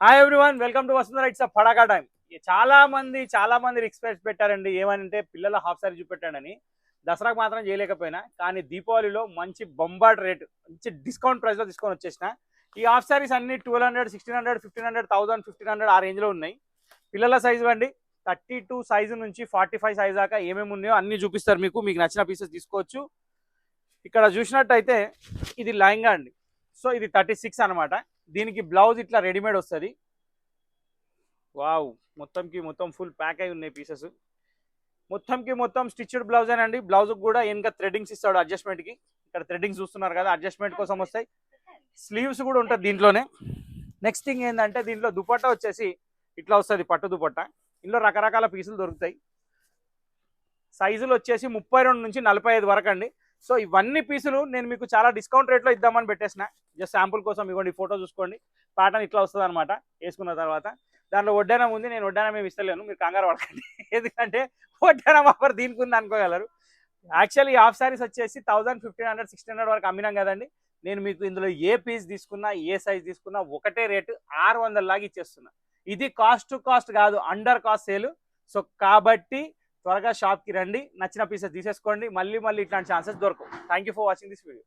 Hi everyone, welcome to Vasundhara. It's పడాకా time. చాలా మంది రిక్వెస్ట్ పెట్టారండి, ఏమనంటే పిల్లల హాఫ్ సారీ చూపెట్టాడని. దసరాకు మాత్రం చేయలేకపోయినా, కానీ దీపావళిలో మంచి బొంబాట్ రేట్, మంచి డిస్కౌంట్ ప్రైస్లో తీసుకొని వచ్చేసిన. ఈ హాఫ్ సారీస్ అన్ని 1200, 1600, 1500, 1000, 1500 ఆ రేంజ్లో ఉన్నాయి. పిల్లల సైజు అండి, 32 సైజు నుంచి 45 సైజు దాకా ఏమేమి ఉన్నాయో అన్ని చూపిస్తారు. మీకు నచ్చిన పీసెస్ తీసుకోవచ్చు. ఇక్కడ చూసినట్టయితే ఇది లెహంగా అండి. సో ఇది 36 అనమాట. దీనికి బ్లౌజ్ ఇట్లా రెడీమేడ్ వస్తుంది. వావ్, మొత్తం ఫుల్ ప్యాక్ అయి ఉన్నాయి పీసెస్. మొత్తం స్టిచ్డ్ బ్లౌజ్ అండి. బ్లౌజ్ కూడా ఇంకా థ్రెడ్డింగ్స్ ఇస్తాడు అడ్జస్ట్మెంట్కి. ఇక్కడ థ్రెడ్డింగ్స్ చూస్తున్నారు కదా, అడ్జస్ట్మెంట్ కోసం వస్తాయి. స్లీవ్స్ కూడా ఉంటుంది దీంట్లోనే. నెక్స్ట్ థింగ్ ఏంటంటే, దీంట్లో దుపట్టా వచ్చేసి ఇట్లా వస్తుంది, పట్టు దుపట్టా. ఇందులో రకరకాల పీసులు దొరుకుతాయి. సైజులు వచ్చేసి 32 నుంచి 45 వరకు అండి. సో ఇవన్నీ పీసులు నేను మీకు చాలా డిస్కౌంట్ రేట్లో ఇద్దామని పెట్టేసిన. జస్ట్ శాంపుల్ కోసం ఇవ్వండి, ఫోటో చూసుకోండి. ప్యాటర్న్ ఇట్లా వస్తుంది అనమాట. వేసుకున్న తర్వాత దాంట్లో వడ్డానం ఉంది. నేను వడ్డానం ఏమి ఇస్తలేను, మీరు కంగారు పడకండి. ఎందుకంటే వడ్డానం ఆఫర్ దీనికి ఉంది అనుకోగలరు. యాక్చువల్లీ ఈ హాఫ్ సారీస్ వచ్చేసి 1000, 1500, 1600 వరకు అమ్మినాం కదండి. నేను మీకు ఇందులో ఏ పీస్ తీసుకున్నా, ఏ సైజ్ తీసుకున్నా ఒకటే రేటు 600 లాగా ఇచ్చేస్తున్నా. ఇది కాస్ట్ టు కాస్ట్ కాదు, అండర్ కాస్ట్ సేల్. సో కాబట్టి త్వరగా షాప్కి రండి, నచ్చిన పీసెస్ తీసేసుకోండి. మళ్ళీ ఇట్లాంటి ఛాన్సెస్ దొరకవు. Thank you for watching this video.